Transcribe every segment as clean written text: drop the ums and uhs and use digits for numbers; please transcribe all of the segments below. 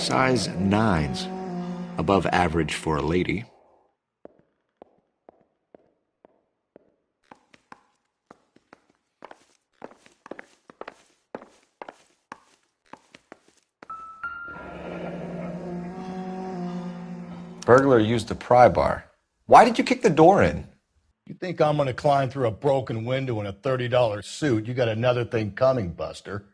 Size 9s. Above average for a lady. Burglar used the pry bar. Why did you kick the door in? You think I'm gonna climb through a broken window in a $30 suit? You got another thing coming, Buster.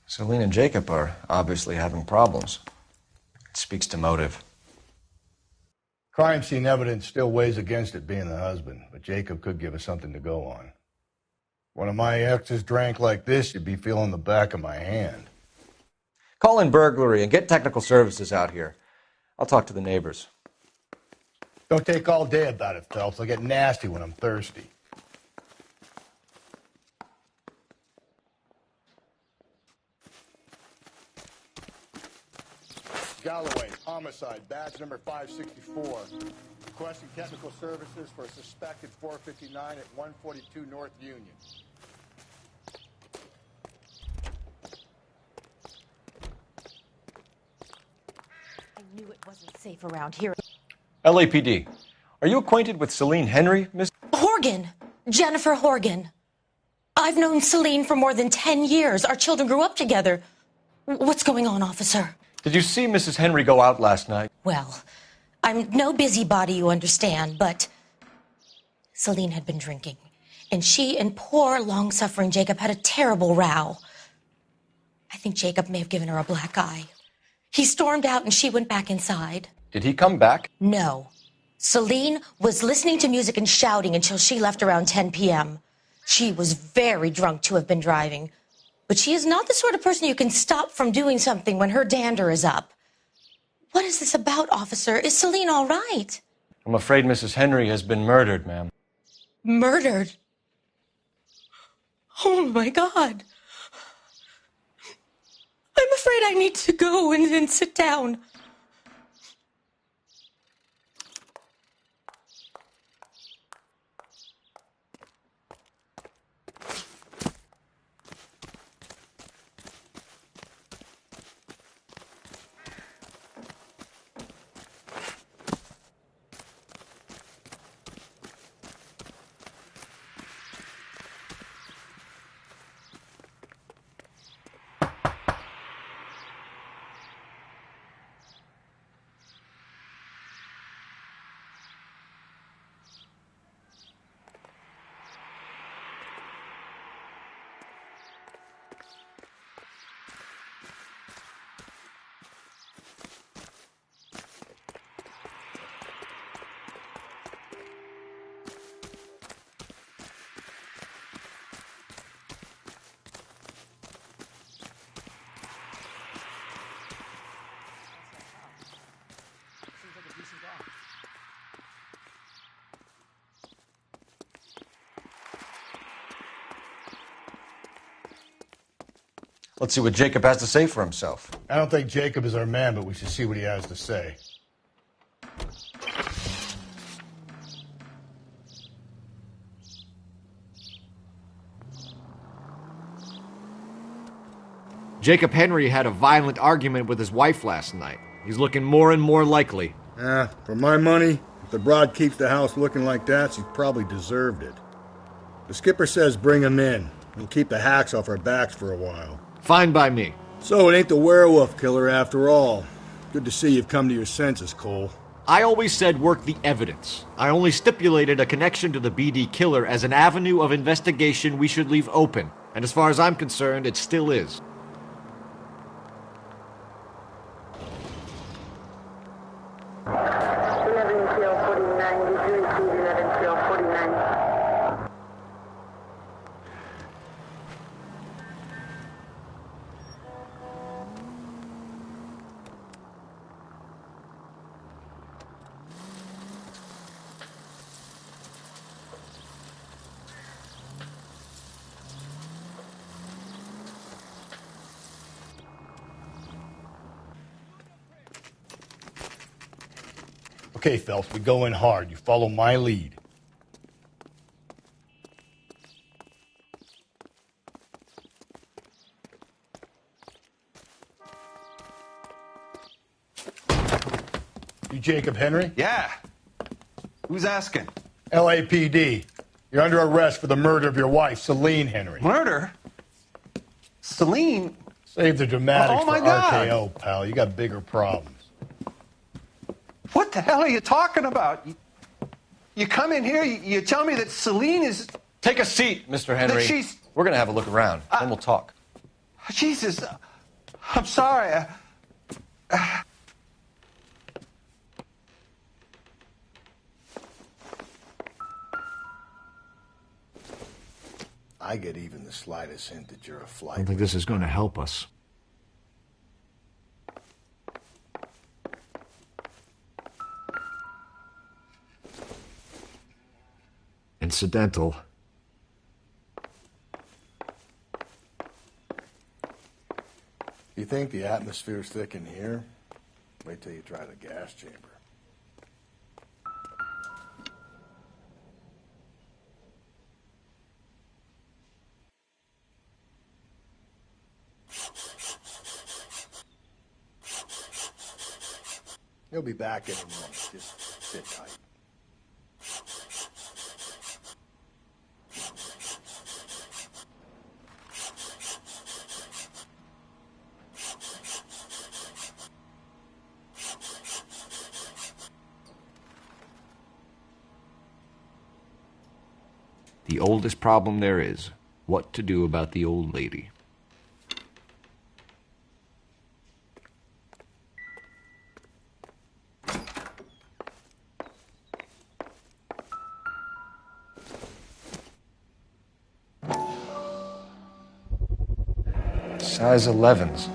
Celine and Jacob are obviously having problems. It speaks to motive. Crime scene evidence still weighs against it being the husband, but Jacob could give us something to go on. One of my exes drank like this, you'd be feeling the back of my hand. Call in burglary and get technical services out here. I'll talk to the neighbors. Don't take all day about it, Phelps. I'll get nasty when I'm thirsty. Galloway, homicide, badge number 564. Requesting technical services for a suspected 459 at 142 North Union. I knew it wasn't safe around here. LAPD, are you acquainted with Celine Henry, Miss? Horgan! Jennifer Horgan. I've known Celine for more than 10 years. Our children grew up together. What's going on, officer? Did you see Mrs. Henry go out last night? Well, I'm no busybody, you understand, but Celine had been drinking, and she and poor, long-suffering Jacob had a terrible row. I think Jacob may have given her a black eye. He stormed out, and she went back inside. Did he come back? No. Celine was listening to music and shouting until she left around 10 p.m. She was very drunk to have been driving. But she is not the sort of person you can stop from doing something when her dander is up. What is this about, officer? Is Celine all right? I'm afraid Mrs. Henry has been murdered, ma'am. Murdered? Oh, my God. I'm afraid I need to go and sit down. Let's see what Jacob has to say for himself. I don't think Jacob is our man, but we should see what he has to say. Jacob Henry had a violent argument with his wife last night. He's looking more and more likely. For my money, if the broad keeps the house looking like that, she probably deserved it. The skipper says bring him in. We'll keep the hacks off our backs for a while. Fine by me. So it ain't the werewolf killer after all. Good to see you've come to your senses, Cole. I always said work the evidence. I only stipulated a connection to the BD killer as an avenue of investigation we should leave open. And as far as I'm concerned, it still is. Okay, Phelps, we go in hard. You follow my lead. You Jacob Henry? Yeah. Who's asking? LAPD. You're under arrest for the murder of your wife, Celine Henry. Murder? Celine? Save the dramatics Oh, my for God. RKO, pal. You got bigger problems. What the hell are you talking about? You come in here, you tell me that Celine is... Take a seat, Mr. Henry. she's- We're going to have a look around, then we'll talk. Jesus, I'm sorry. I get even the slightest hint that you're a I flight. don't think this is going to help us. Incidental. You think the atmosphere's thick in here? Wait till you try the gas chamber. He'll be back in a minute. Just sit tight. The oldest problem there is, what to do about the old lady. Size 11s.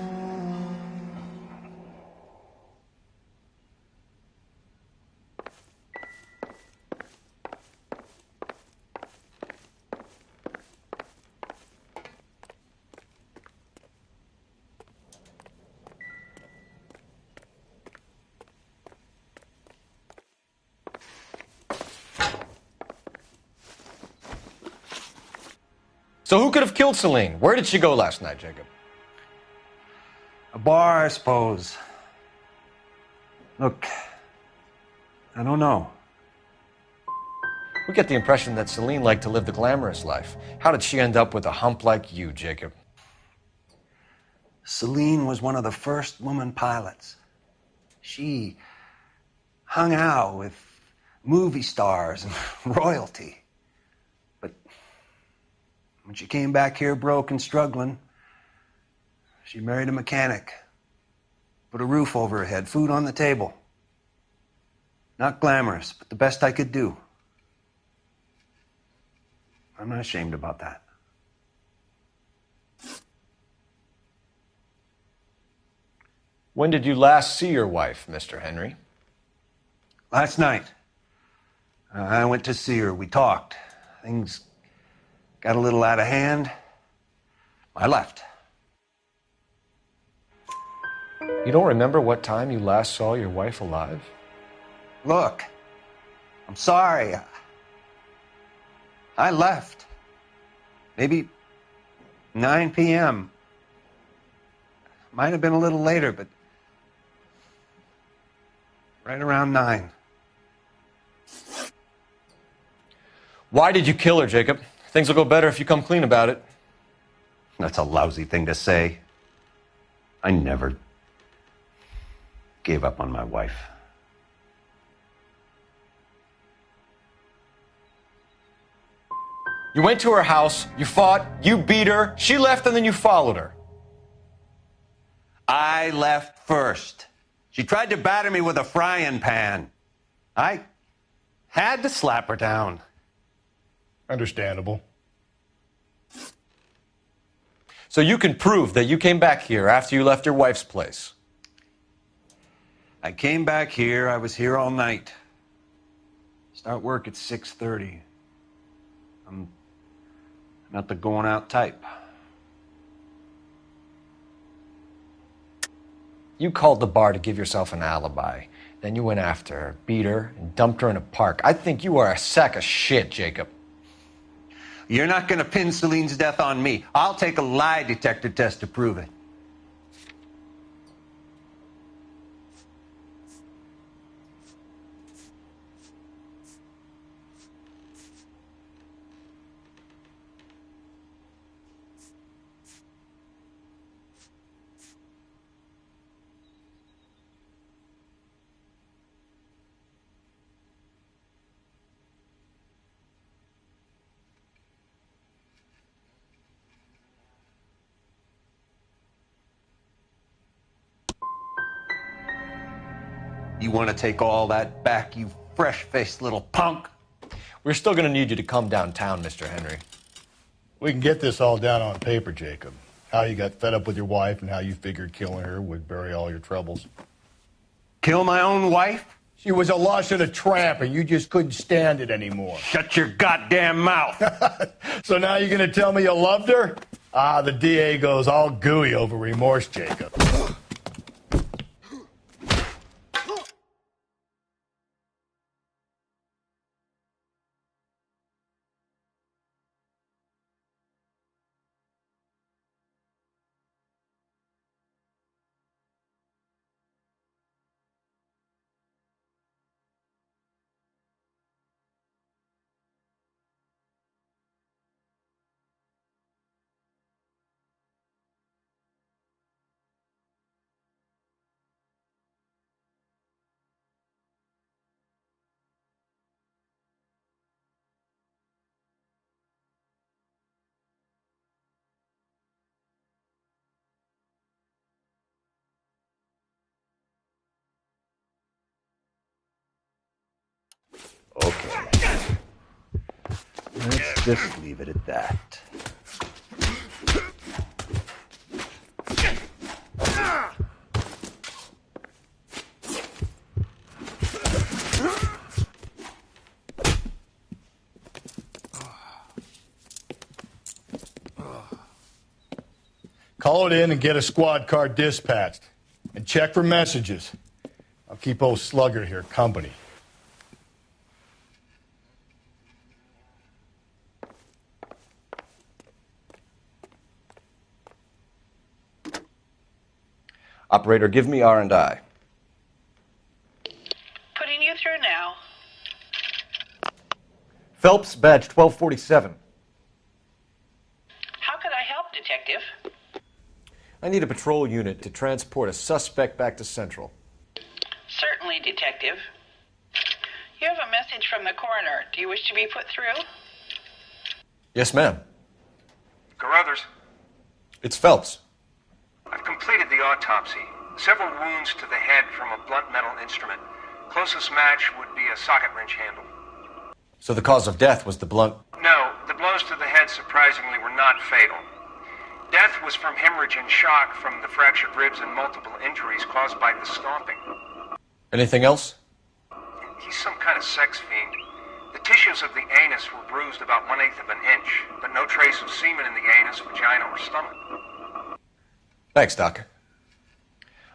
So who could have killed Celine? Where did she go last night, Jacob? A bar, I suppose. Look, I don't know. We get the impression that Celine liked to live the glamorous life. How did she end up with a hump like you, Jacob? Celine was one of the first woman pilots. She hung out with movie stars and royalty. But when she came back here broke and struggling, she married a mechanic. Put a roof over her head, food on the table. Not glamorous, but the best I could do. I'm not ashamed about that. When did you last see your wife, Mr. Henry? Last night, I went to see her. We talked. Things got a little out of hand. I left. You don't remember what time you last saw your wife alive? Look, I'm sorry. I left. Maybe 9 p.m. Might have been a little later, but right around 9. Why did you kill her, Jacob? Things will go better if you come clean about it. That's a lousy thing to say. I never gave up on my wife. You went to her house, you fought, you beat her, she left, and then you followed her. I left first. She tried to batter me with a frying pan. I had to slap her down. Understandable. So you can prove that you came back here after you left your wife's place. I came back here. I was here all night. Start work at 6:30. I'm not the going out type. You called the bar to give yourself an alibi. Then you went after her, beat her, and dumped her in a park. I think you are a sack of shit, Jacob. You're not going to pin Celine's death on me. I'll take a lie detector test to prove it. You want to take all that back, you fresh-faced little punk? We're still going to need you to come downtown, Mr. Henry. We can get this all down on paper, Jacob. How you got fed up with your wife and how you figured killing her would bury all your troubles. Kill my own wife? She was a lush and a tramp, and you just couldn't stand it anymore. Shut your goddamn mouth. So now you're going to tell me you loved her? Ah, the DA goes all gooey over remorse, Jacob. Okay. Let's just leave it at that. Call it in and get a squad car dispatched. And check for messages. I'll keep old Slugger here company. Operator, give me R&I. Putting you through now. Phelps, badge 1247. How could I help, Detective? I need a patrol unit to transport a suspect back to Central. Certainly, Detective. You have a message from the coroner. Do you wish to be put through? Yes, ma'am. Carruthers, It's Phelps. I've completed the autopsy. Several wounds to the head from a blunt metal instrument. Closest match would be a socket wrench handle. So the cause of death was the blunt... No, the blows to the head surprisingly were not fatal. Death was from hemorrhage and shock from the fractured ribs and multiple injuries caused by the stomping. Anything else? He's some kind of sex fiend. The tissues of the anus were bruised about 1/8 of an inch, but no trace of semen in the anus, vagina, or stomach. Thanks, Doc.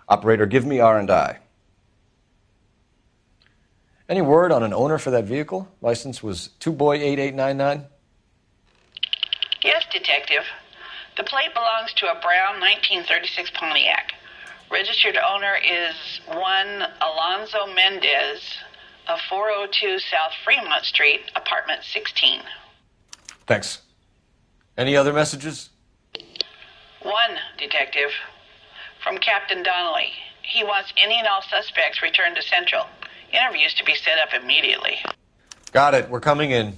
Operator, give me R&I. Any word on an owner for that vehicle? License was 2boy8899. Yes, Detective. The plate belongs to a brown 1936 Pontiac. Registered owner is one Alonzo Mendez of 402 South Fremont Street, apartment 16. Thanks. Any other messages? One, Detective. From Captain Donnelly. He wants any and all suspects returned to Central. Interviews to be set up immediately. Got it. We're coming in.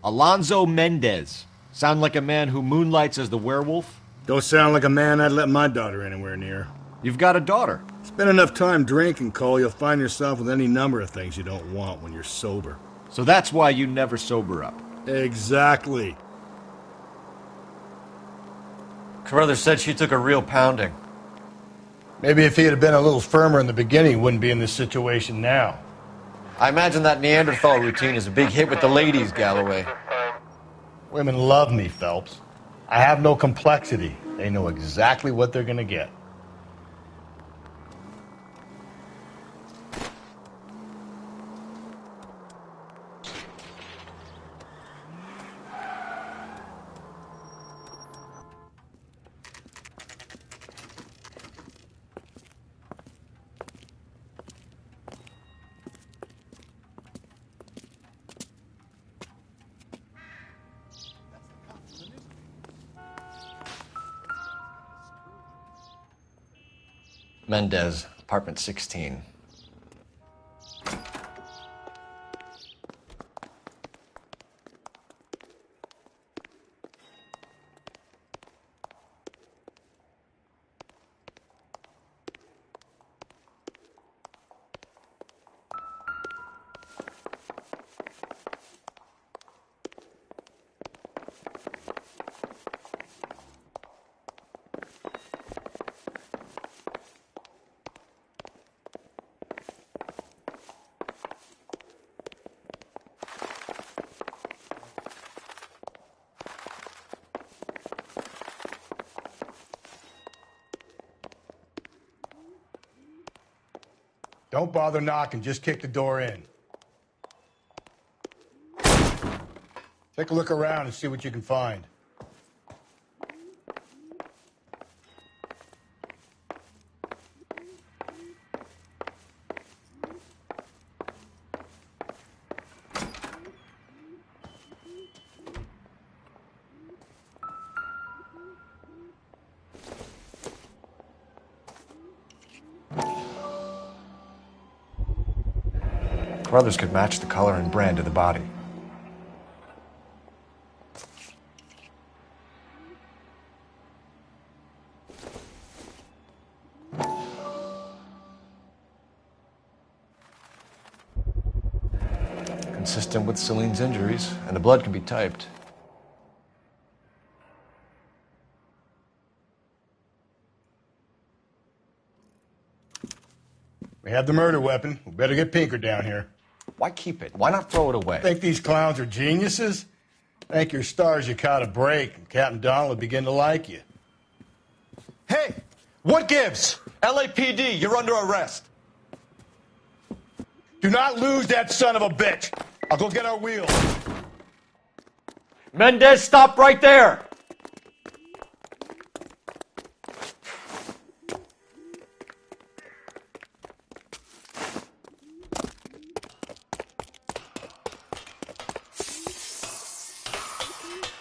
Alonzo Mendez. Sound like a man who moonlights as the werewolf? Don't sound like a man I'd let my daughter anywhere near. You've got a daughter. Spend enough time drinking, Cole, you'll find yourself with any number of things you don't want when you're sober. So that's why you never sober up. Exactly. Carruthers said she took a real pounding. Maybe if he had been a little firmer in the beginning, he wouldn't be in this situation now. I imagine that Neanderthal routine is a big hit with the ladies, Galloway. Women love me, Phelps. I have no complexity. They know exactly what they're gonna get. Mendez, apartment 16. Don't bother knocking, just kick the door in. Take a look around and see what you can find. Carruthers could match the color and brand of the body. Consistent with Celine's injuries, and the blood can be typed. We have the murder weapon. We better get Pinker down here. Why keep it? Why not throw it away? Think these clowns are geniuses? Thank your stars you caught a break, and Captain Donald will begin to like you. Hey! What gives? LAPD, you're under arrest. Do not lose that son of a bitch. I'll go get our wheels. Mendez, stop right there!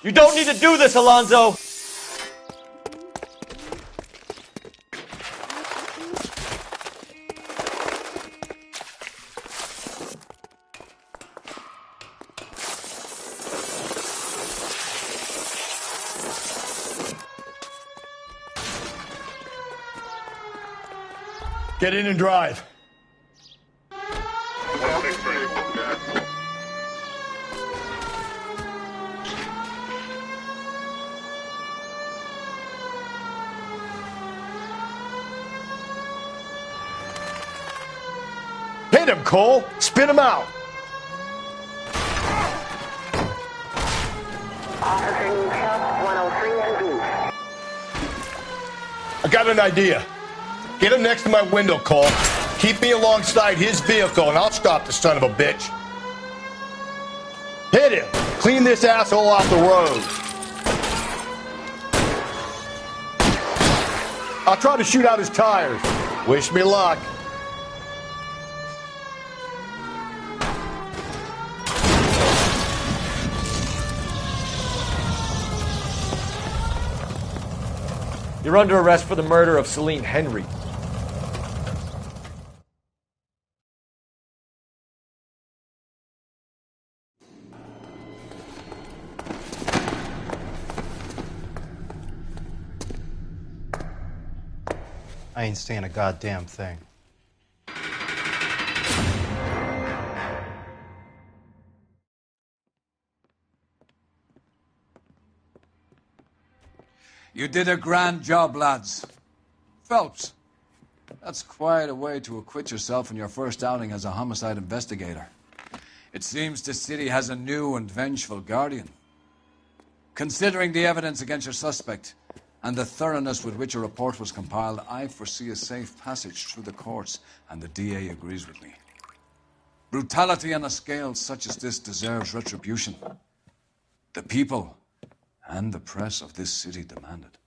You don't need to do this, Alonzo! Get in and drive. Hit him, Cole. Spin him out. Officer needs help, 103 and B. I got an idea. Get him next to my window, Cole. Keep me alongside his vehicle, and I'll stop the son of a bitch. Hit him. Clean this asshole off the road. I'll try to shoot out his tires. Wish me luck. You're under arrest for the murder of Celine Henry. I ain't saying a goddamn thing. You did a grand job, lads. Phelps, that's quite a way to acquit yourself in your first outing as a homicide investigator. It seems the city has a new and vengeful guardian. Considering the evidence against your suspect and the thoroughness with which a report was compiled, I foresee a safe passage through the courts, and the DA agrees with me. Brutality on a scale such as this deserves retribution. The people and the press of this city demand it.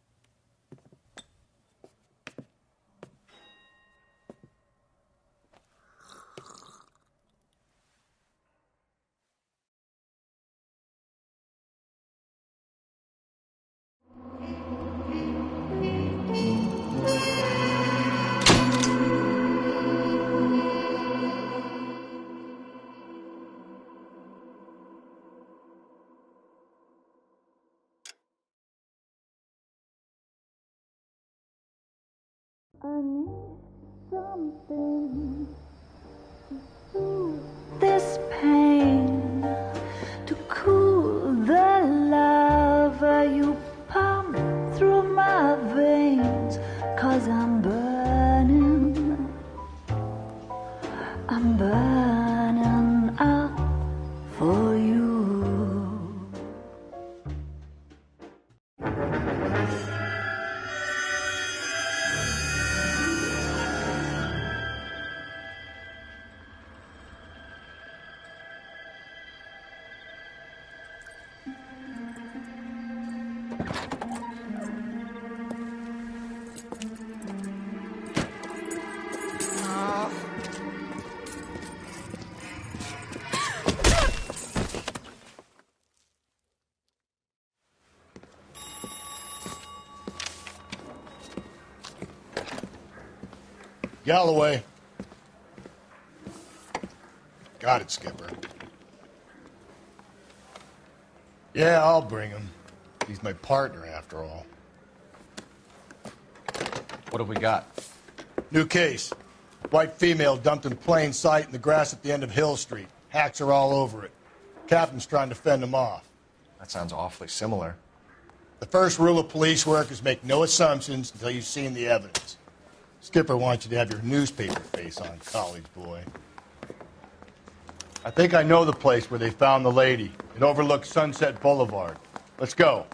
I need something to soothe this pain, to cool the lava you pump through my veins, 'cause I'm burning up for you. Galloway. Got it, Skipper. Yeah, I'll bring him. He's my partner, after all. What have we got? New case. White female dumped in plain sight in the grass at the end of Hill Street. Hacks are all over it. Captain's trying to fend them off. That sounds awfully similar. The first rule of police work is make no assumptions until you've seen the evidence. Skipper wants you to have your newspaper face on, college boy. I think I know the place where they found the lady. It overlooks Sunset Boulevard. Let's go.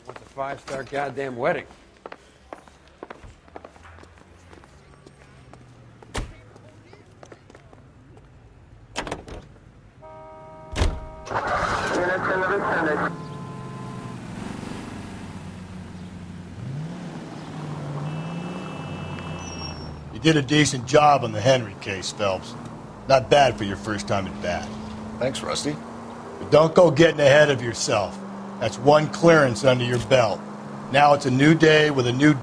What's a five-star goddamn wedding? You did a decent job on the Henry case, Phelps. Not bad for your first time at bat. Thanks, Rusty. But don't go getting ahead of yourself. That's one clearance under your belt. Now it's a new day with a new...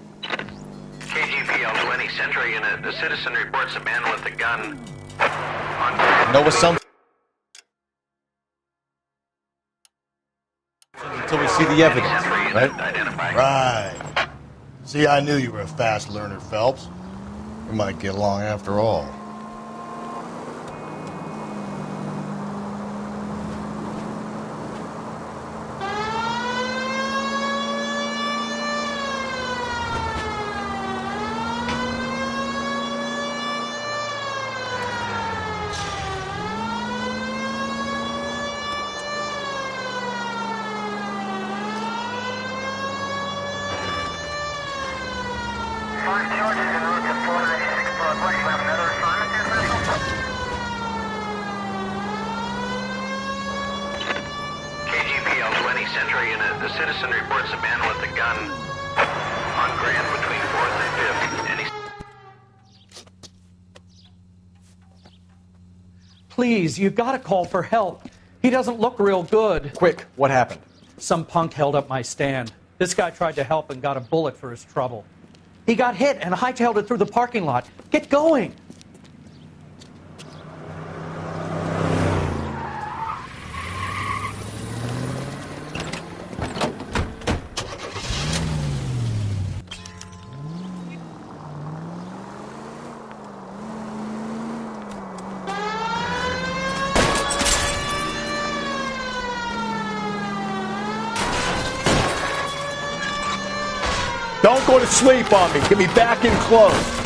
KGPL to any Central unit. The citizen reports a man with a gun. No assumption until we see the evidence, right? Right. See, I knew you were a fast learner, Phelps. We might get along after all. KGPL 20 Century Unit. The citizen reports a man with a gun on Grand between 4th and 5th. Any... Please, you've got to call for help. He doesn't look real good. Quick, what happened? Some punk held up my stand. This guy tried to help and got a bullet for his trouble. He got hit and hightailed it through the parking lot. Get going! Don't go to sleep on me. Get me back in close.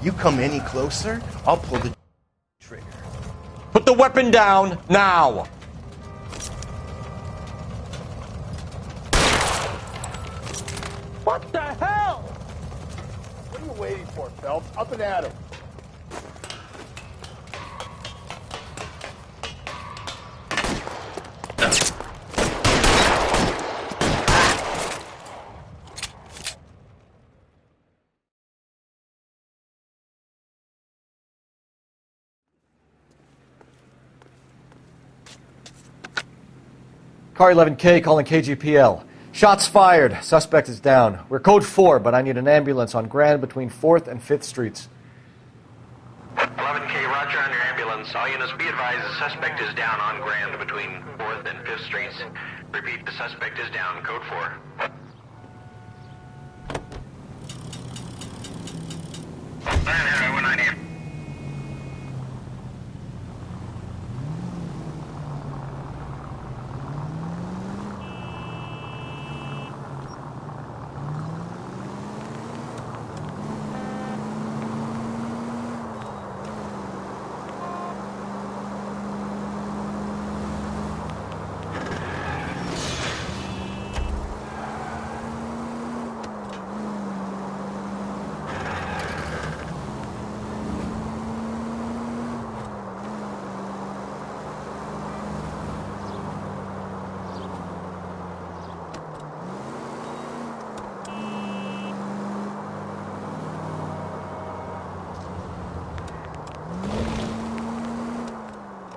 You come any closer, I'll pull the trigger. Put the weapon down, now! What the hell? What are you waiting for, Phelps? Up and at him. Car 11K calling KGPL. Shots fired. Suspect is down. We're code 4, but I need an ambulance on Grand between 4th and 5th Streets. 11K, roger on your ambulance. All units be advised the suspect is down on Grand between 4th and 5th Streets. Repeat, the suspect is down. Code 4.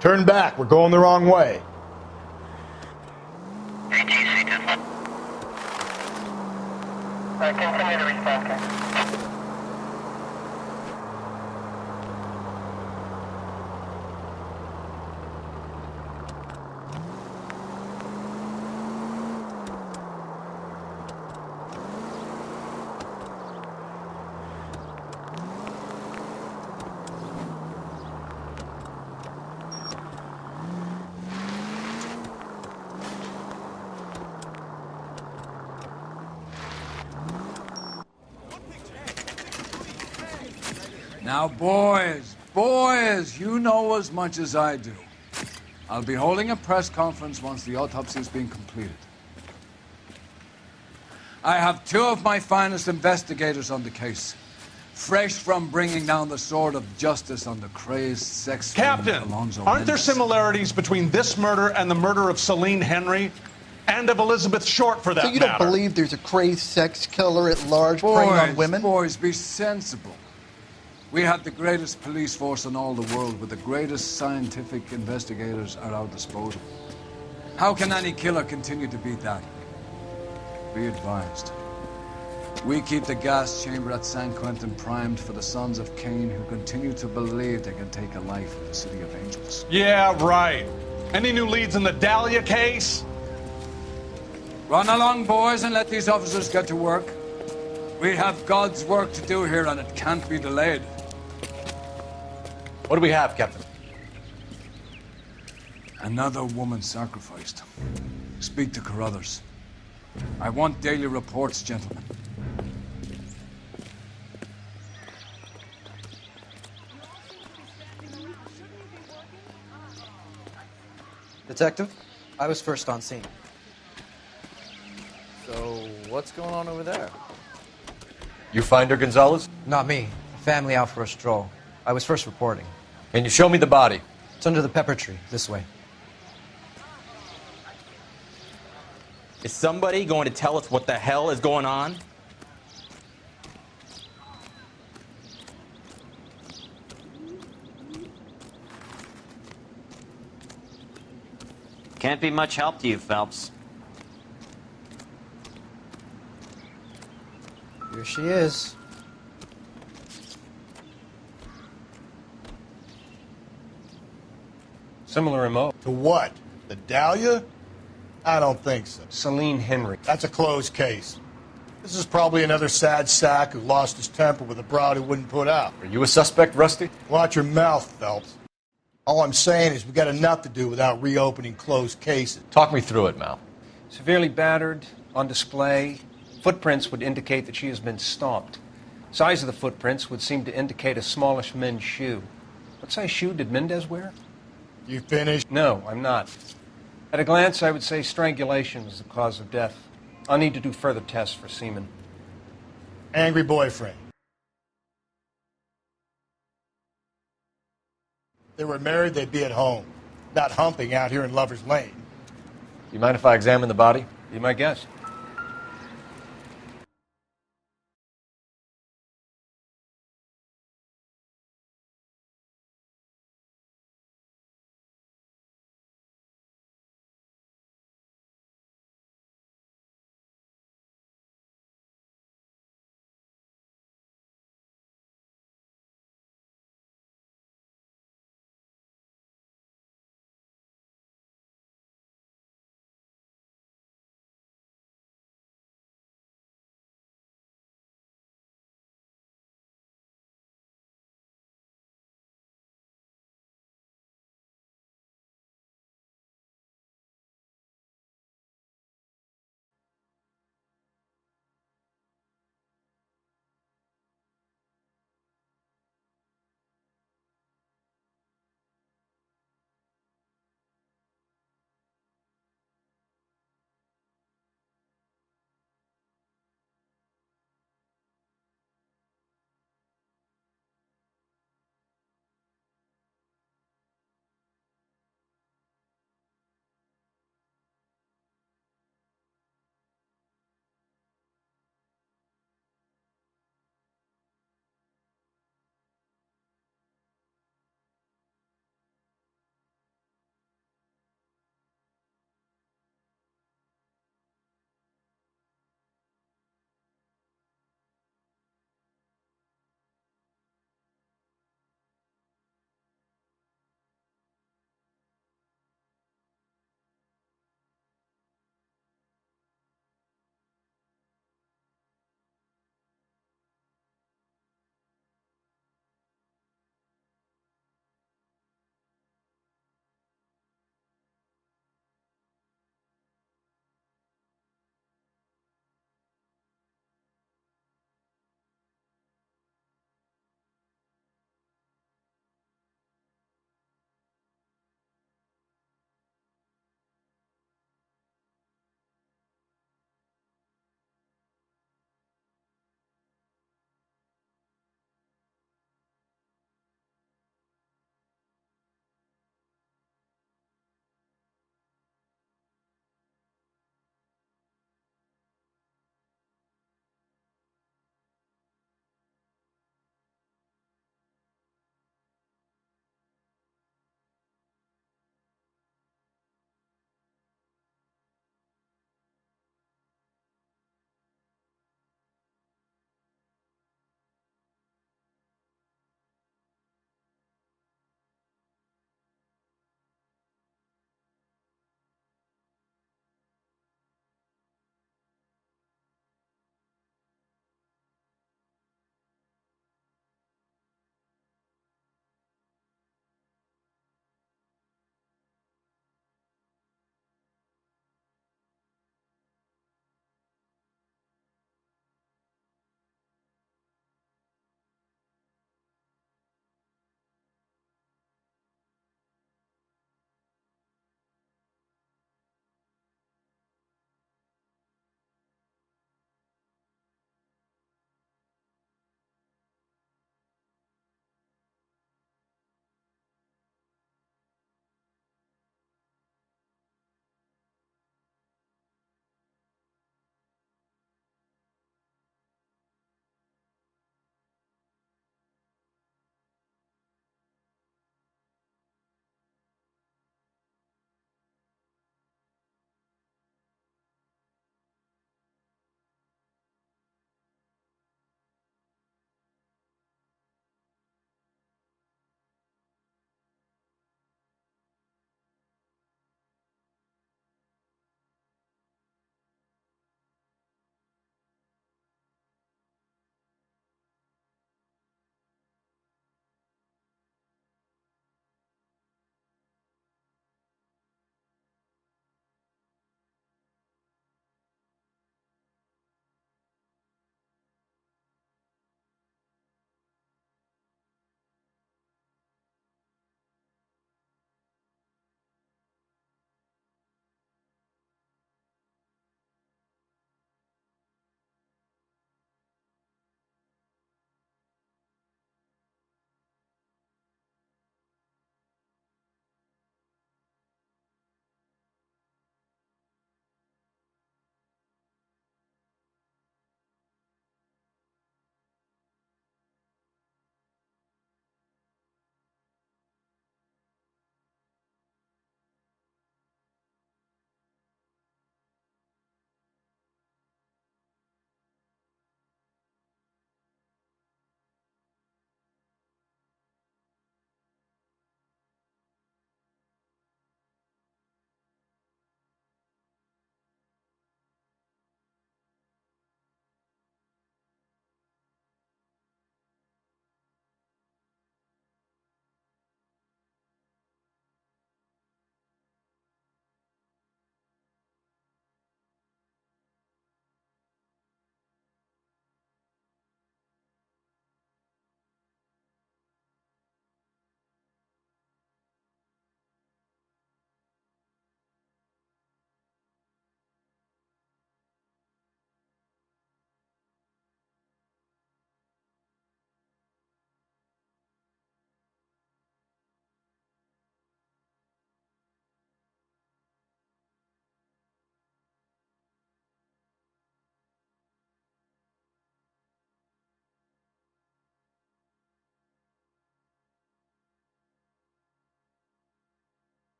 Turn back. We're going the wrong way. Continue to respond. Now, boys, you know as much as I do. I'll be holding a press conference once the autopsy has been completed. I have 2 of my finest investigators on the case, fresh from bringing down the sword of justice on the crazed sex Captain, Alonzo aren't there Mendez. similarities between this murder and the murder of Celine Henry? And of Elizabeth Short, for that matter. So you matter. don't believe there's a crazed sex killer at large preying on women? Boys, be sensible. We have the greatest police force in all the world, with the greatest scientific investigators at our disposal. How can any killer continue to beat that? Be advised. We keep the gas chamber at San Quentin primed for the sons of Cain who continue to believe they can take a life in the City of Angels. Yeah, right. Any new leads in the Dahlia case? Run along, boys, and let these officers get to work. We have God's work to do here, and it can't be delayed. What do we have, Captain? Another woman sacrificed. Speak to Carruthers. I want daily reports, gentlemen. Detective, I was first on scene. So, what's going on over there? You find her, Gonzalez? Not me. Family out for a stroll. I was first reporting. Can you show me the body? It's under the pepper tree, this way. Is somebody going to tell us what the hell is going on? Can't be much help to you, Phelps. Here she is. Similar remote. To what? The Dahlia? I don't think so. Celine Henry. That's a closed case. This is probably another sad sack who lost his temper with a broad who wouldn't put out. Are you a suspect, Rusty? Watch your mouth, Phelps. All I'm saying is we got enough to do without reopening closed cases. Talk me through it, Mal. Severely battered, on display. Footprints would indicate that she has been stomped. Size of the footprints would seem to indicate a smallish men's shoe. What size shoe did Mendez wear? You finished? No, I'm not. At a glance, I would say strangulation was the cause of death. I'll need to do further tests for semen. Angry boyfriend. If they were married, they'd be at home, not humping out here in Lover's Lane. You mind if I examine the body? Be my guest.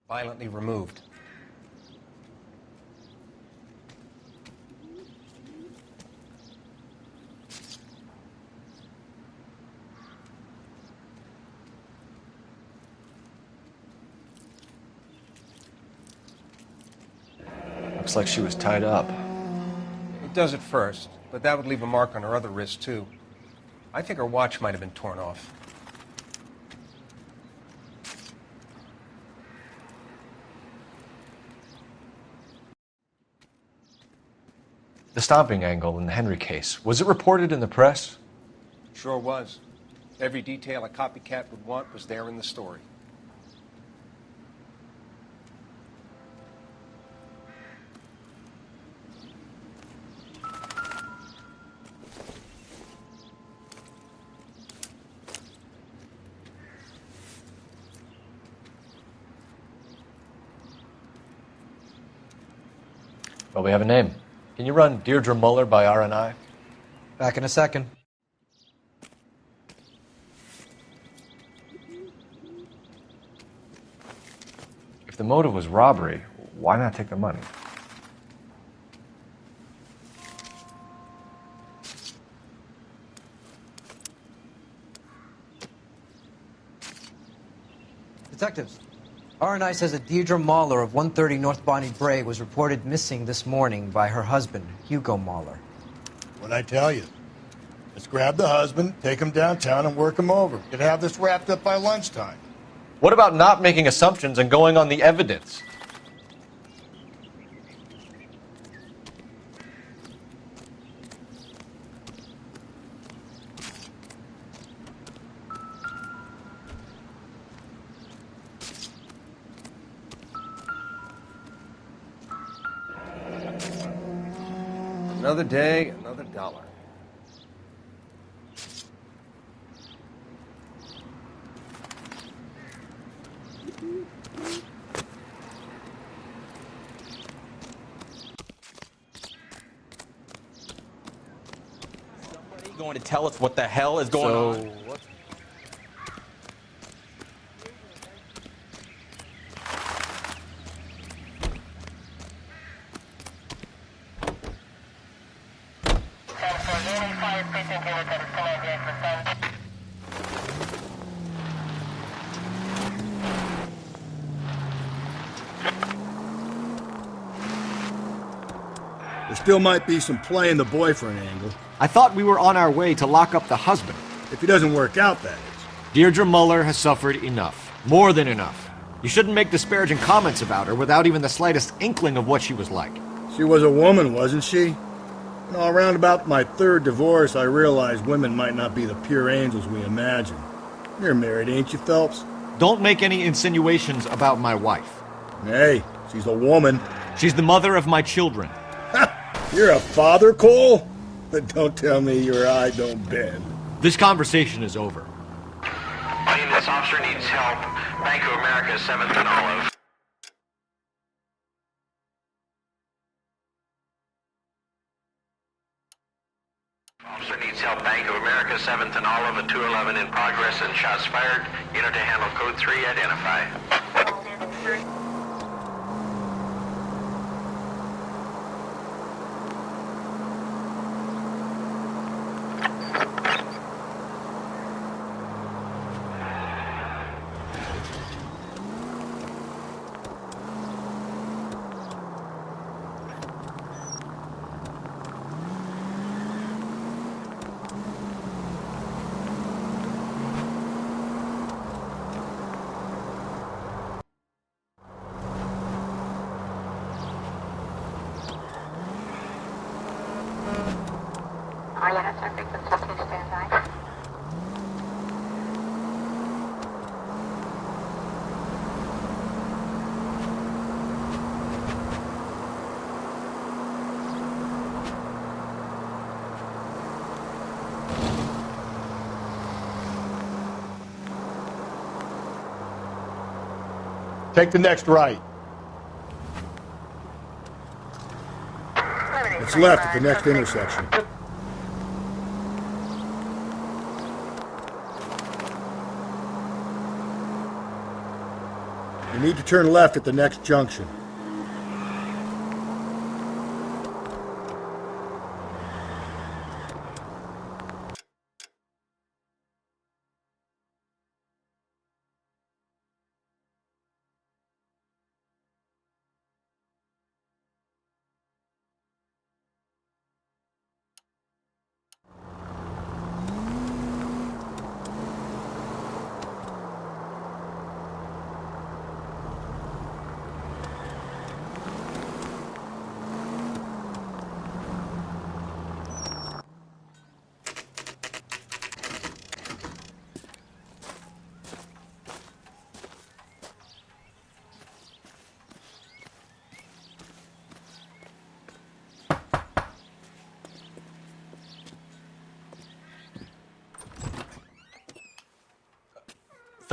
Violently removed. Looks like she was tied up. It does at first, but that would leave a mark on her other wrist, too. I think her watch might have been torn off. The stomping angle in the Henry case, was it reported in the press? Sure was. Every detail a copycat would want was there in the story. Well, we have a name. Can you run Deirdre Muller by RNI? Back in a second. If the motive was robbery, why not take the money? Detectives, RNI says that Deirdre Mahler of 130 North Bonnie Bray was reported missing this morning by her husband, Hugo Mahler. What'd I tell you? Let's grab the husband, take him downtown, and work him over. Could have this wrapped up by lunchtime. What about not making assumptions and going on the evidence? Another day, another dollar. Somebody going to tell us what the hell is going on? There still might be some playing the boyfriend angle. I thought we were on our way to lock up the husband. If he doesn't work out, that is. Deirdre Muller has suffered enough. More than enough. You shouldn't make disparaging comments about her without even the slightest inkling of what she was like. She was a woman, wasn't she? You know, around about my third divorce, I realized women might not be the pure angels we imagine. You're married, ain't you, Phelps? Don't make any insinuations about my wife. Hey, she's a woman. She's the mother of my children. You're a father, Cole? But don't tell me your eye don't bend. This conversation is over. All units, officer needs help. Bank of America, 7th and Olive. Officer needs help. Bank of America, 7th and Olive, at 211 in progress and shots fired. Unit to handle code 3, identify. Take the next right. It's left at the next intersection. You need to turn left at the next junction.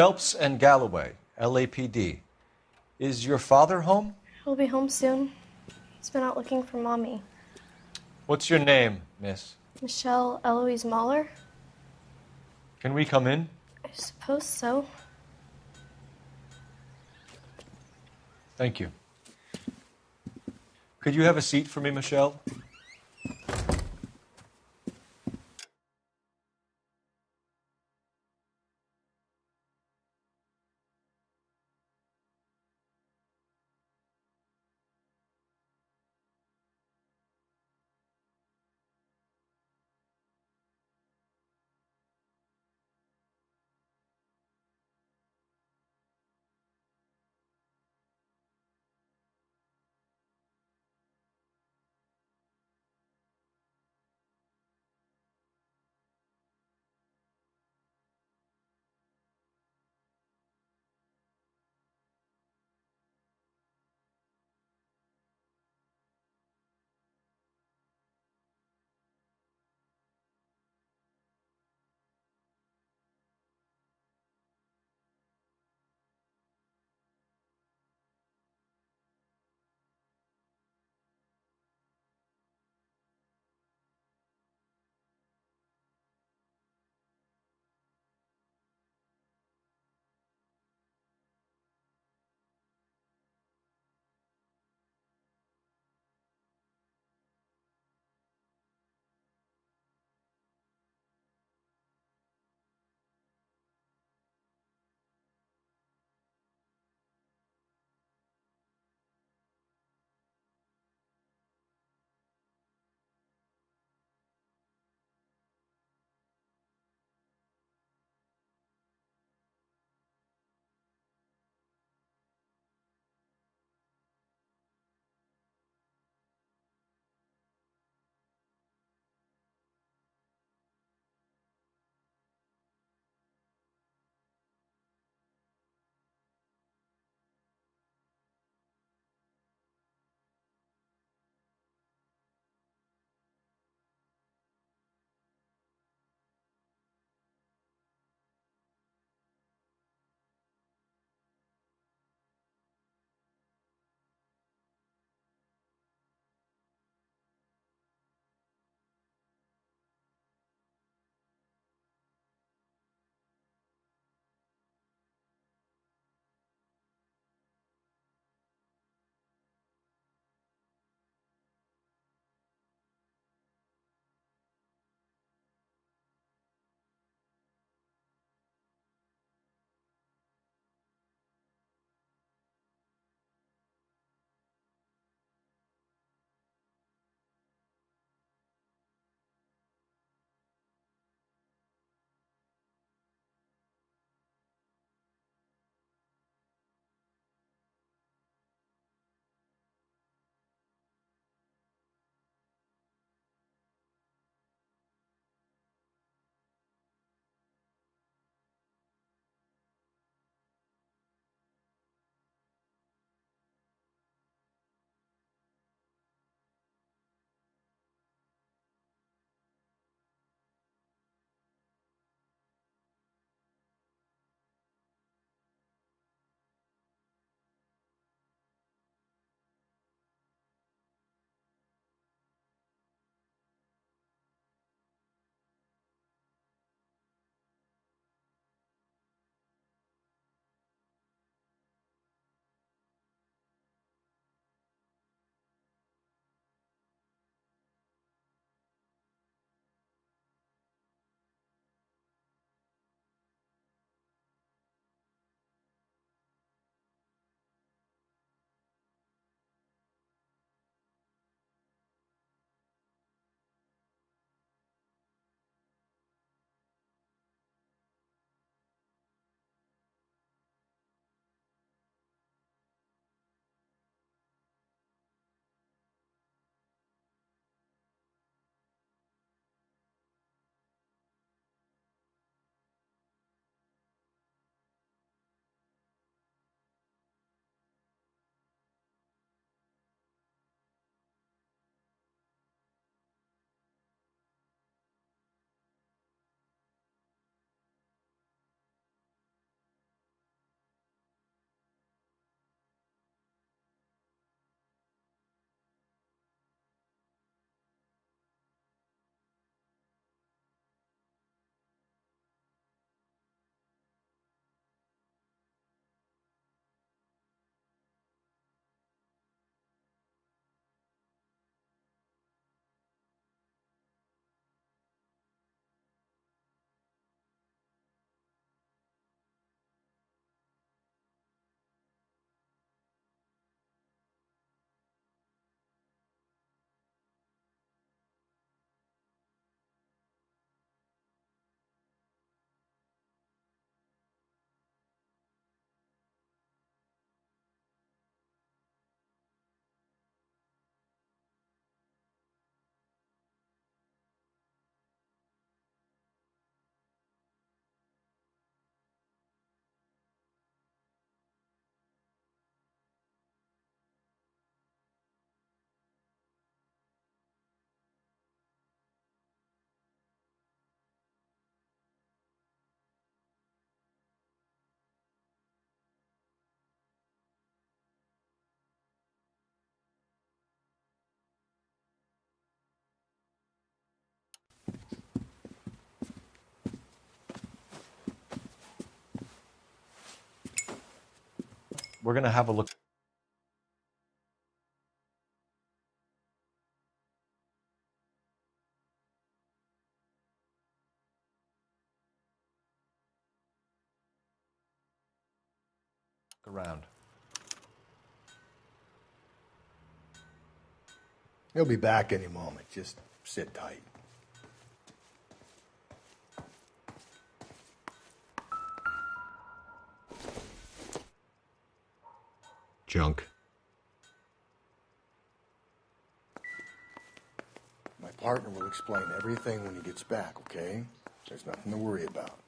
Phelps and Galloway, LAPD. Is your father home? He'll be home soon. He's been out looking for Mommy. What's your name, miss? Michelle Eloise Mahler? Can we come in? I suppose so. Thank you. Could you have a seat for me, Michelle? We're going to have a look around. He'll be back any moment. Just sit tight. Junk. My partner will explain everything when he gets back, okay? There's nothing to worry about.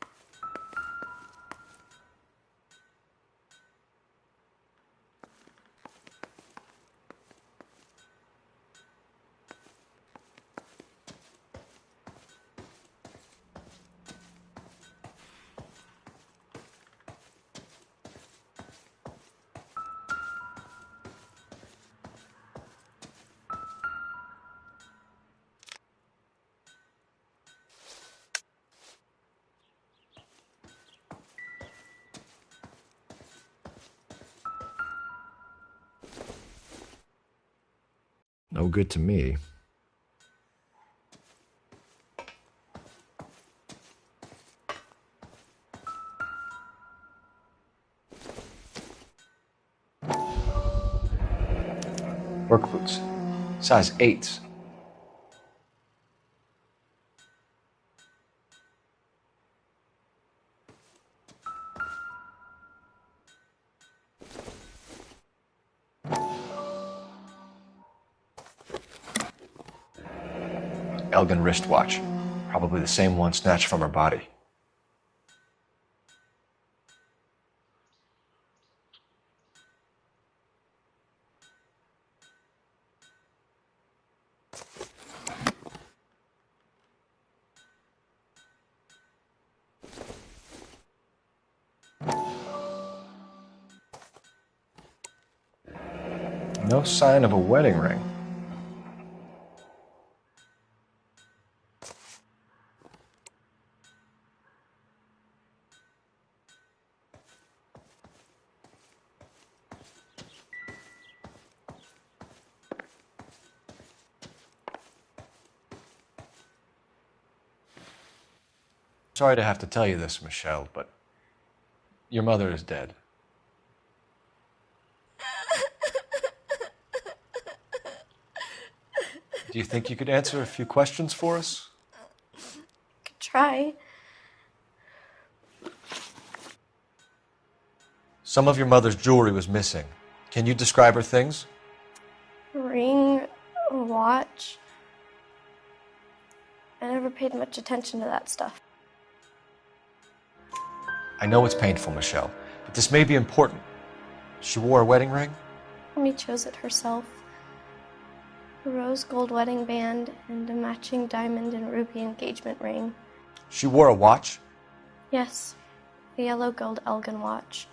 No good to me. Work boots. Size 8s. Elgin wristwatch. Probably the same one snatched from her body. No sign of a wedding ring. Sorry to have to tell you this, Michelle, but your mother is dead. Do you think you could answer a few questions for us? Could try. Some of your mother's jewelry was missing. Can you describe her things? A ring, a watch. I never paid much attention to that stuff. I know it's painful, Michelle, but this may be important. She wore a wedding ring? Mommy chose it herself. A rose gold wedding band and a matching diamond and ruby engagement ring. She wore a watch? Yes, a yellow gold Elgin watch.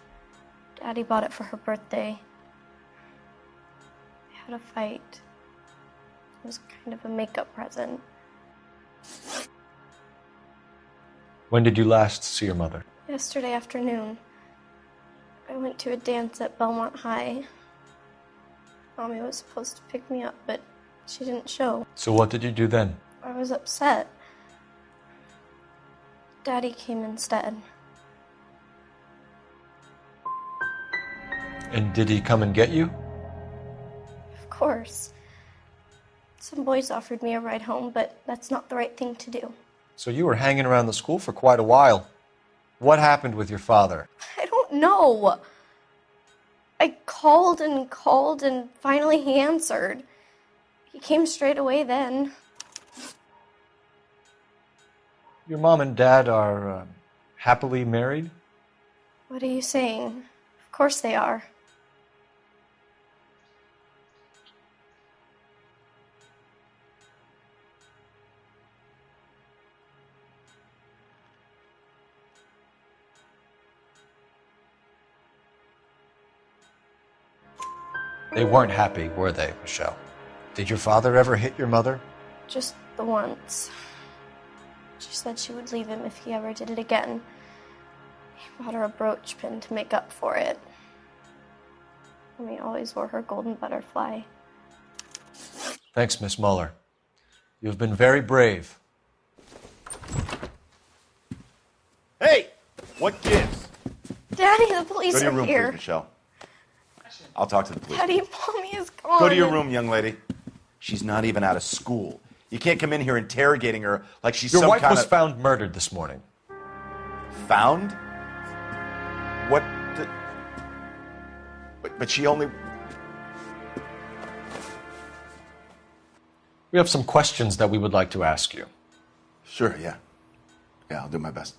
Daddy bought it for her birthday. We had a fight. It was kind of a makeup present. When did you last see your mother? Yesterday afternoon. I went to a dance at Belmont High. Mommy was supposed to pick me up, but she didn't show. So what did you do then? I was upset. Daddy came instead. And did he come and get you? Of course. Some boys offered me a ride home, but that's not the right thing to do. So you were hanging around the school for quite a while. What happened with your father? I don't know. I called and finally he answered. He came straight away then. Your mom and dad are happily married? What are you saying? Of course they are. They weren't happy, were they, Michelle? Did your father ever hit your mother? Just the once. She said she would leave him if he ever did it again. He bought her a brooch pin to make up for it. Mommy always wore her golden butterfly. Thanks, Miss Muller. You have been very brave. Hey! What gives? Daddy, the police Go to your are room, here. please, Michelle. I'll talk to the police. Daddy, Mommy is gone. Go to your room, young lady. She's not even out of school. You can't come in here interrogating her like she's Your some wife kind was of... found murdered this morning. Found? What the... But she only... We have some questions that we would like to ask you. Sure, yeah. Yeah, I'll do my best.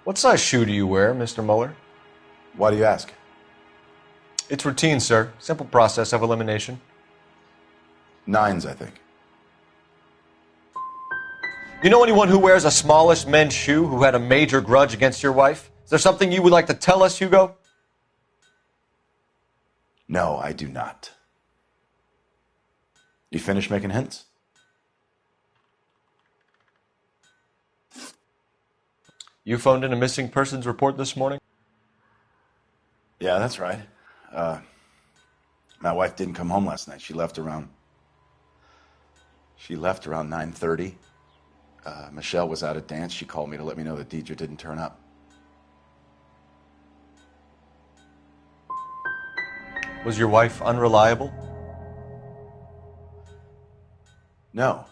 What size shoe do you wear, Mr. Muller? Why do you ask? It's routine, sir. Simple process of elimination. 9s, I think. You know anyone who wears a smallish men's shoe who had a major grudge against your wife? Is there something you would like to tell us, Hugo? No, I do not. You finished making hints? You phoned in a missing persons report this morning? Yeah, that's right. My wife didn't come home last night. She left around 9:30. Michelle was out at dance. She called me to let me know that Deidre didn't turn up. Was your wife unreliable? No.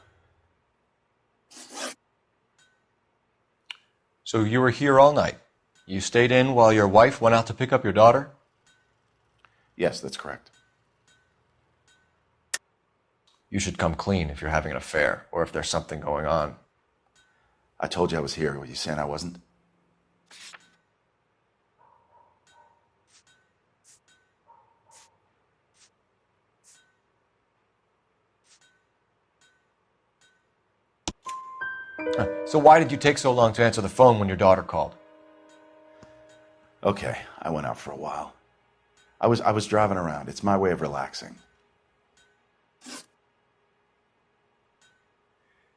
So you were here all night. You stayed in while your wife went out to pick up your daughter? Yes, that's correct. You should come clean if you're having an affair or if there's something going on. I told you I was here. Were you saying I wasn't? So why did you take so long to answer the phone when your daughter called? Okay, I went out for a while. I was driving around. It's my way of relaxing.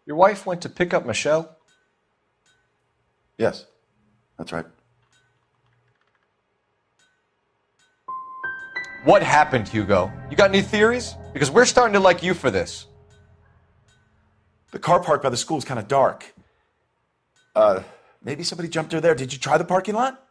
Your wife went to pick up Michelle? Yes, that's right. What happened, Hugo? You got any theories? Because we're starting to like you for this. The car park by the school is kind of dark. Maybe somebody jumped her there. Did you try the parking lot?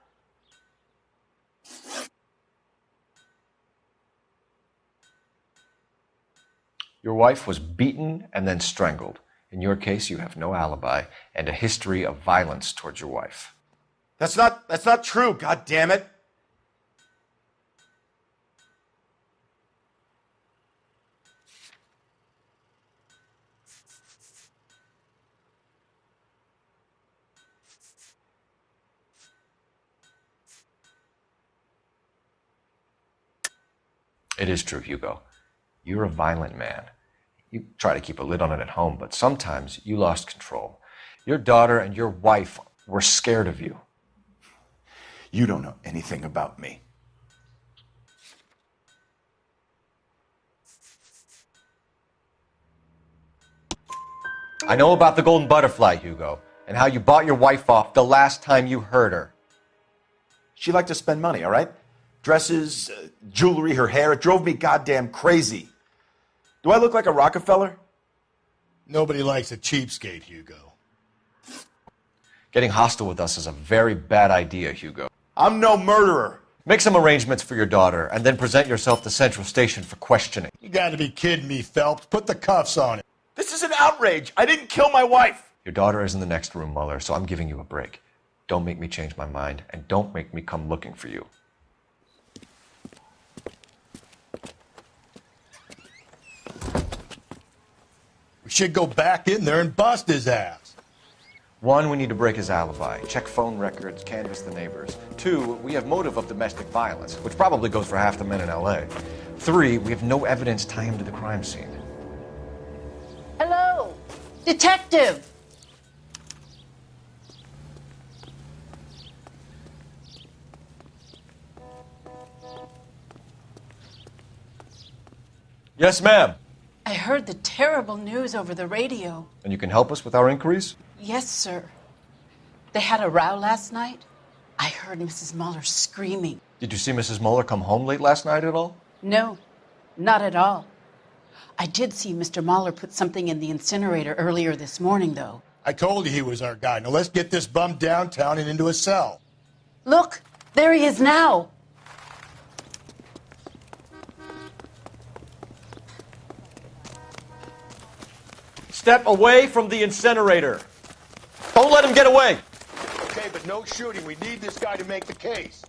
Your wife was beaten and then strangled. In your case, you have no alibi and a history of violence towards your wife. That's not true, God damn it. It is true, Hugo. You're a violent man. You try to keep a lid on it at home, but sometimes you lost control. Your daughter and your wife were scared of you. You don't know anything about me. I know about the golden butterfly, Hugo, and how you bought your wife off the last time you heard her. She liked to spend money, all right? Dresses, jewelry, her hair. It drove me goddamn crazy. Do I look like a Rockefeller? Nobody likes a cheapskate, Hugo. Getting hostile with us is a very bad idea, Hugo. I'm no murderer. Make some arrangements for your daughter, and then present yourself to Central Station for questioning. You gotta be kidding me, Phelps. Put the cuffs on him. This is an outrage. I didn't kill my wife. Your daughter is in the next room, Muller, so I'm giving you a break. Don't make me change my mind, and don't make me come looking for you. We should go back in there and bust his ass. 1, we need to break his alibi, check phone records, canvass the neighbors. 2, we have motive of domestic violence, which probably goes for half the men in L.A. 3, we have no evidence tying him to the crime scene. Hello, detective. Yes, ma'am. I heard the terrible news over the radio. And you can help us with our inquiries? Yes, sir. They had a row last night. I I heard Mrs. Muller screaming. Did you see Mrs. Muller come home late last night at all? No, not at all. I did see Mr. Muller put something in the incinerator earlier this morning, though. I told you he was our guy. Now let's get this bum downtown and into a cell. Look, there he is now. Step away from the incinerator. Don't let him get away. Okay, but no shooting. We need this guy to make the case.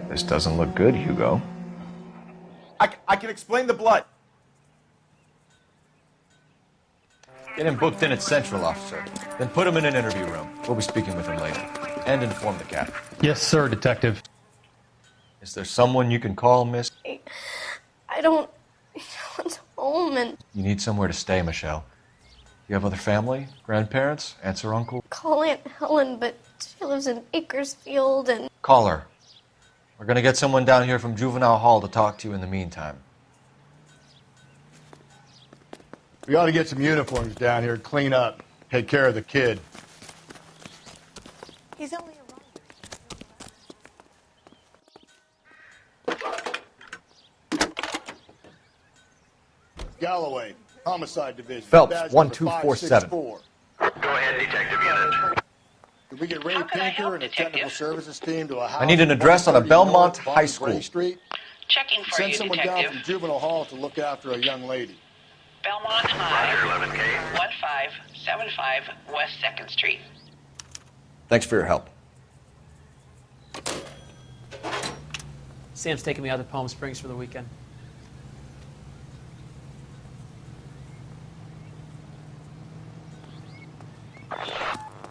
This doesn't look good, Hugo. I can explain the blood. Get him booked in at Central, officer. Then put him in an interview room. We'll be speaking with him later. And inform the captain. Yes, sir, Detective. Is there someone you can call, miss? I don't. No one's home, and You need somewhere to stay, Michelle. You have other family? Grandparents? Aunts or uncle? call Aunt Helen, but she lives in Bakersfield, and Call her. We're going to get someone down here from Juvenile Hall to talk to you in the meantime. We ought to get some uniforms down here, clean up, take care of the kid. He's only Galloway, Homicide Division. Phelps, Badge number 1247. 564. Go ahead, Detective Unit. Did we get Ray Pinker and a technical services team to a house? I need an address on a 130 Belmont North High Bonnie School. Bray Street. Checking for Send you, someone down Detective. from Juvenile Hall to look after a young lady. Belmont High, Roger, 11K. 1575 West 2nd Street. Thanks for your help. Sam's taking me out to Palm Springs for the weekend.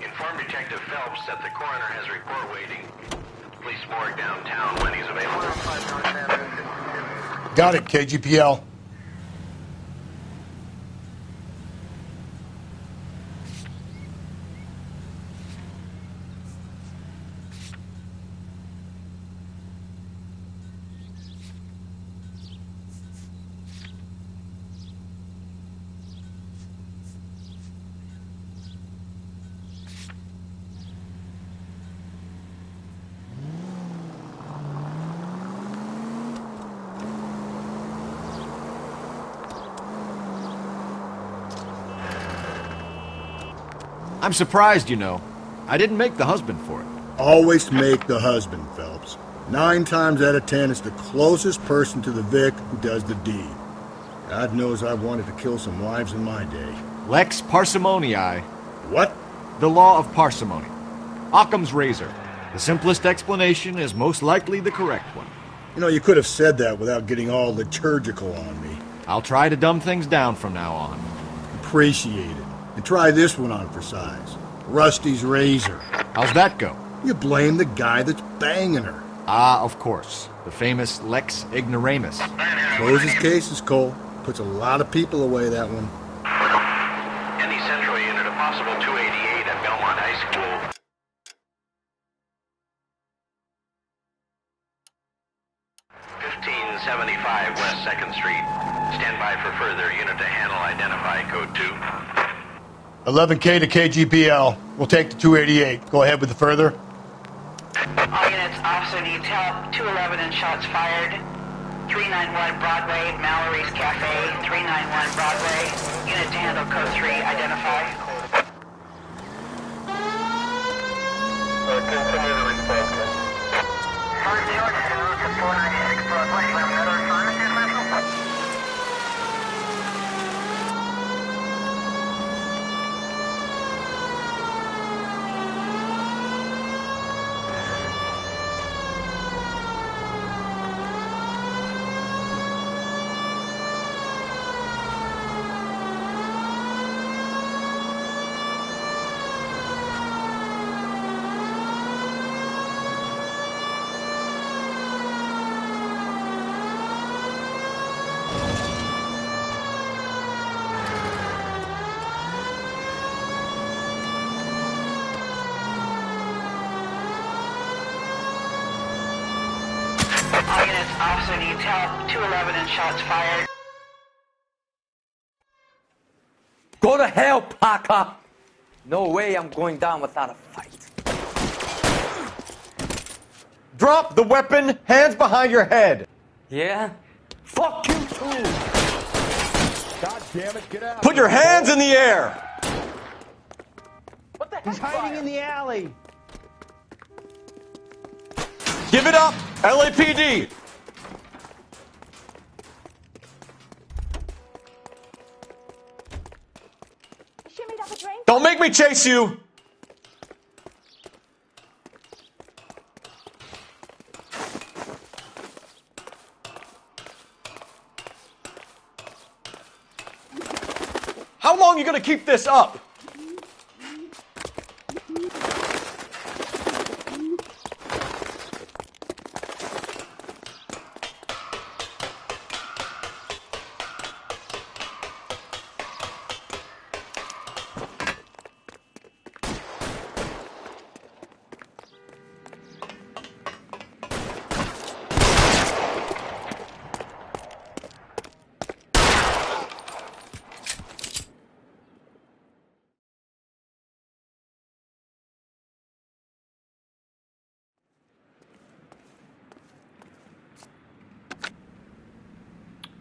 Inform Detective Phelps that the coroner has a report waiting. Police morgue downtown when he's available. Got it, KGPL. I'm surprised, you know. I didn't make the husband for it. Always make the husband, Phelps. 9 times out of 10, it's the closest person to the Vic who does the deed. God knows I've wanted to kill some wives in my day. Lex parsimoniae. What? The law of parsimony. Occam's razor. The simplest explanation is most likely the correct one. You know, you could have said that without getting all liturgical on me. I'll try to dumb things down from now on. Appreciate it. And try this one on for size. Rusty's razor. How's that go? You blame the guy that's banging her. Ah, of course. The famous Lex Ignoramus. Closes cases, Cole. Puts a lot of people away, that one. Any Central Unit, a possible 288 at Belmont High School. $15.75 West 2nd Street. Stand by for further unit to handle. Identify code 2. 11K to KGPL. We'll take the 288. Go ahead with the further. All units, officer needs help. 211 and shots fired. 391 Broadway, Mallory's Cafe. 391 Broadway. Unit to handle code 3. Identify. Continue the response. First unit, en route to 496 Broadway. You have another assignment, International? Officer needs help. 211 and shots fired. Go to hell, Parker! No way I'm going down without a fight. Drop the weapon, hands behind your head. Yeah? Fuck you too! God damn it, get out. Put your hands in the air! What the He's hiding in the alley. Give it up, LAPD! Don't make me chase you! How long are you gonna keep this up?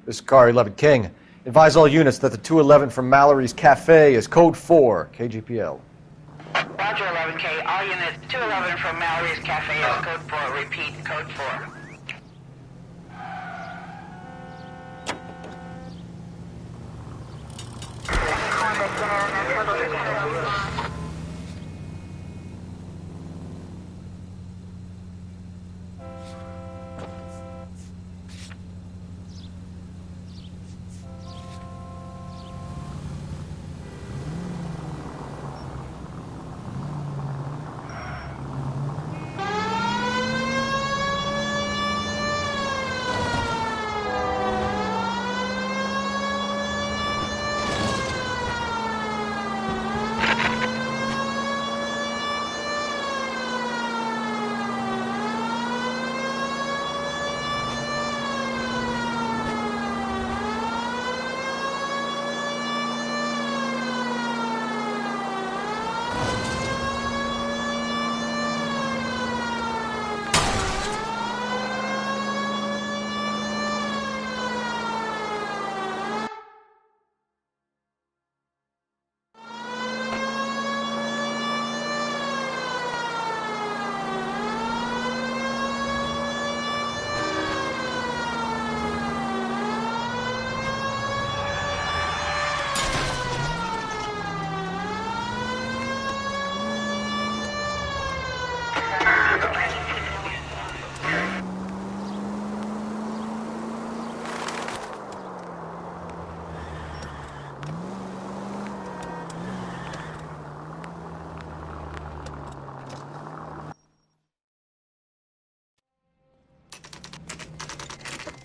This is Car 11 King. Advise all units that the 211 from Mallory's Cafe is code 4, KGPL. Roger, 11K. All units, 211 from Mallory's Cafe is code 4. Repeat, code 4.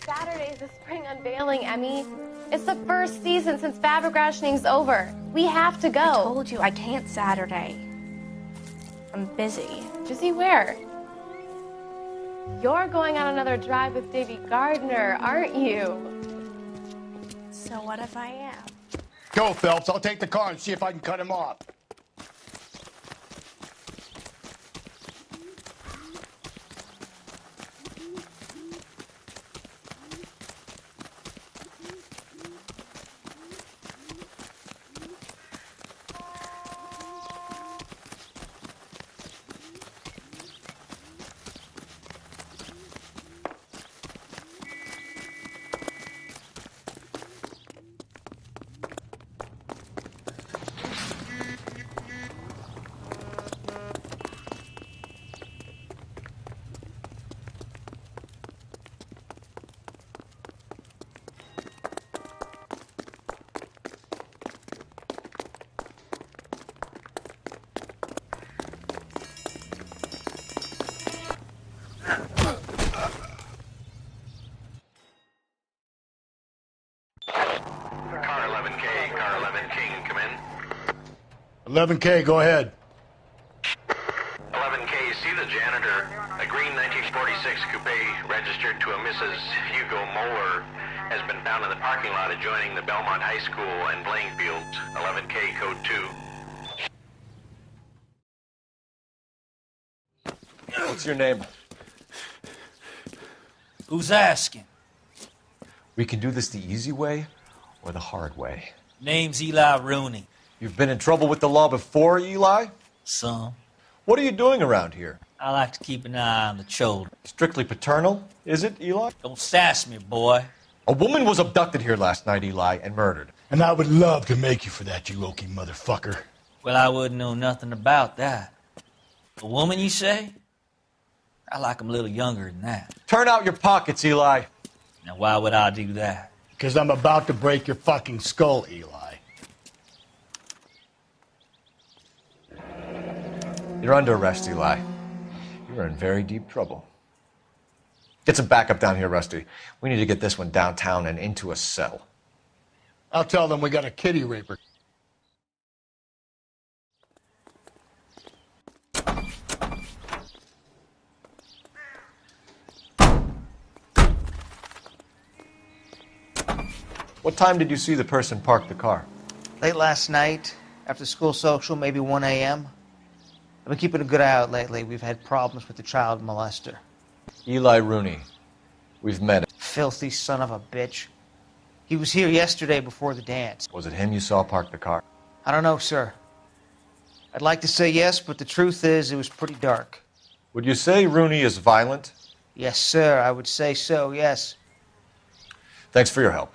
Saturday's the spring unveiling, Emmy. It's the first season since fabric rationing's over. We have to go. I told you I can't Saturday. I'm busy. Busy where? You're going on another drive with Davy Gardner, aren't you? So what if I am? Go, Phelps. I'll take the car and see if I can cut him off. Car 11K, Car 11 King, come in. 11K, go ahead. 11K, see the janitor, a green 1946 406 coupe registered to a Mrs. Hugo Moeller has been found in the parking lot adjoining the Belmont High School and playing fields, 11K code 2. What's your name? Who's asking? We can do this the easy way or the hard way. Name's Eli Rooney. You've been in trouble with the law before, Eli? Some. What are you doing around here? I like to keep an eye on the children. Strictly paternal, is it, Eli? Don't sass me, boy. A woman was abducted here last night, Eli, and murdered. And I would love to make you for that, you oaky motherfucker. Well, I wouldn't know nothing about that. A woman, you say? I like 'em a little younger than that. Turn out your pockets, Eli. Now, why would I do that? Because I'm about to break your fucking skull, Eli. You're under arrest, Eli. You're in very deep trouble. Get some backup down here, Rusty. We need to get this one downtown and into a cell. I'll tell them we got a kitty raper. What time did you see the person park the car? Late last night, after school social, maybe 1 a.m. I've been keeping a good eye out lately. We've had problems with the child molester. Eli Rooney. We've met him. Filthy son of a bitch. He was here yesterday before the dance. Was it him you saw park the car? I don't know, sir. I'd like to say yes, but the truth is it was pretty dark. Would you say Rooney is violent? Yes, sir. I would say so, yes. Thanks for your help.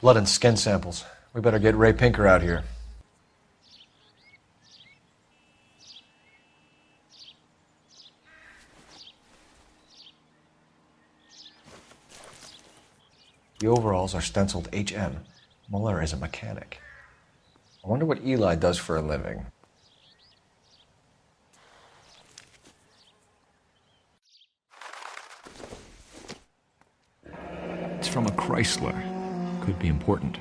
Blood and skin samples. We better get Ray Pinker out here. The overalls are stenciled HM. Muller is a mechanic. I wonder what Eli does for a living. It's from a Chrysler. Could be important.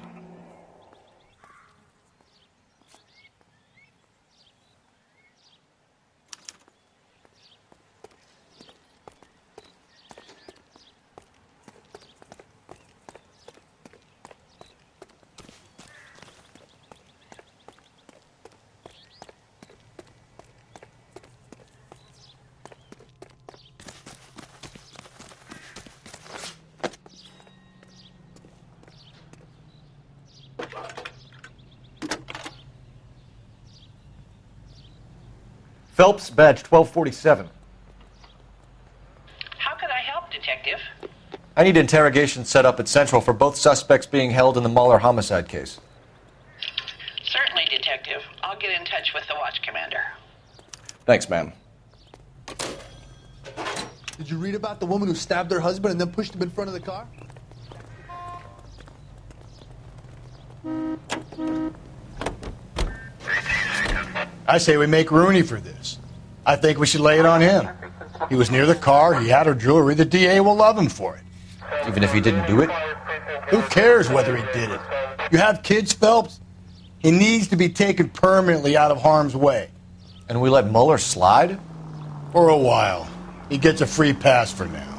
Phelps, badge 1247. How could I help, Detective? I need interrogation set up at Central for both suspects being held in the Mahler homicide case. Certainly, Detective. I'll get in touch with the watch commander. Thanks, ma'am. Did you read about the woman who stabbed her husband and then pushed him in front of the car? I say we make Rooney for this. I think we should lay it on him. He was near the car, he had her jewelry, the DA will love him for it. Even if he didn't do it? Who cares whether he did it? You have kids, Phelps? He needs to be taken permanently out of harm's way. And we let Muller slide? For a while. He gets a free pass for now.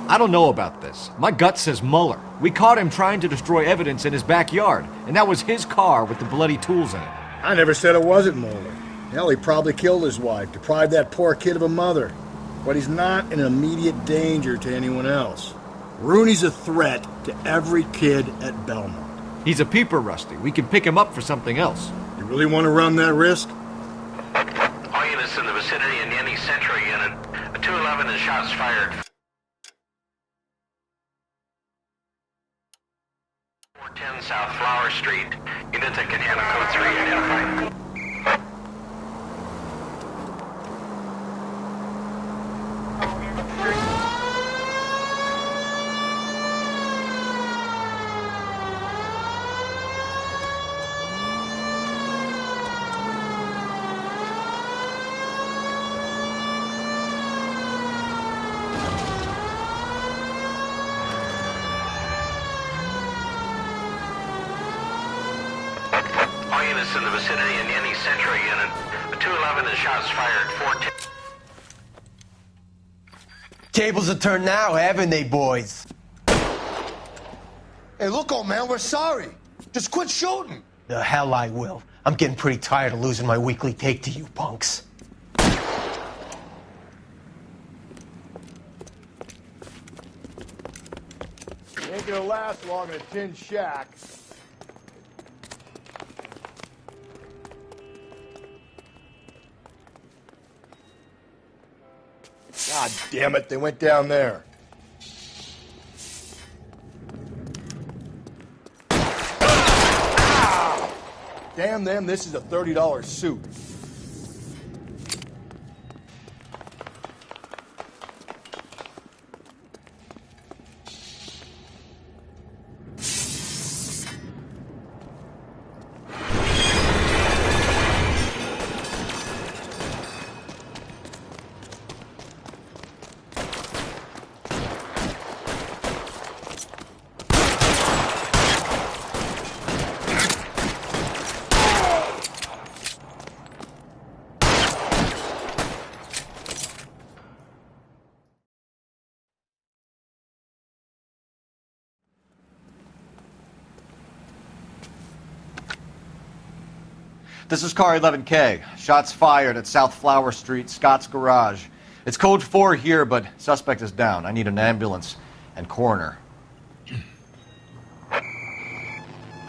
I don't know about this. My gut says Muller. We caught him trying to destroy evidence in his backyard, and that was his car with the bloody tools in it. I never said it wasn't Muller. Hell, he probably killed his wife, deprived that poor kid of a mother. But he's not an immediate danger to anyone else. Rooney's a threat to every kid at Belmont. He's a peeper, Rusty. We can pick him up for something else. You really want to run that risk? All units in the vicinity in any Central unit. A 211 and shots fired. 410 South Flower Street. Units at Canana Code 3 identified. police in the vicinity in any Central unit. The 211 is shots fired. 410. Tables are turned now, haven't they, boys? Hey, look, old man, we're sorry. Just quit shooting. The hell I will. I'm getting pretty tired of losing my weekly take to you punks. Ain't gonna last long in a tin shack. God damn it, they went down there. Ah! Damn them, this is a $30 suit. This is car 11K. Shots fired at South Flower Street, Scott's Garage. It's code 4 here, but suspect is down. I need an ambulance and coroner. 11K,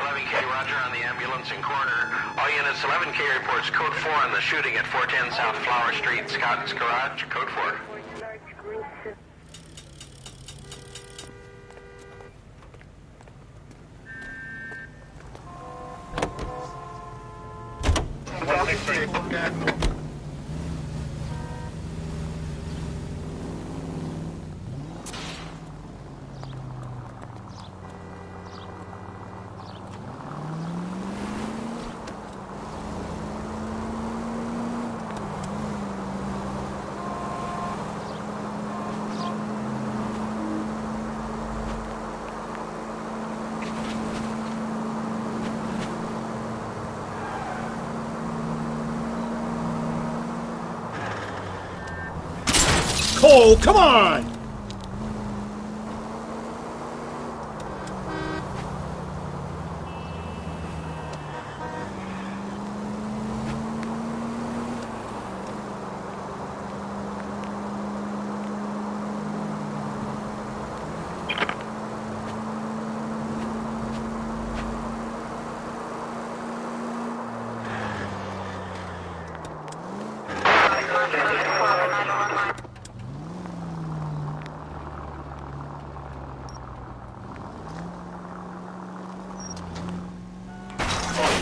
roger on the ambulance and coroner. All units, 11K reports code 4 on the shooting at 410 South Flower Street, Scott's Garage. Code 4. Cole, come on!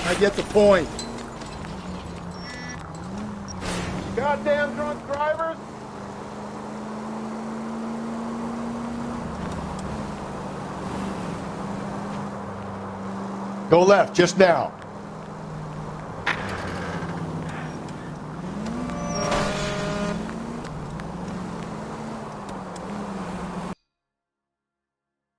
I get the point. Goddamn drunk drivers! Go left, just now.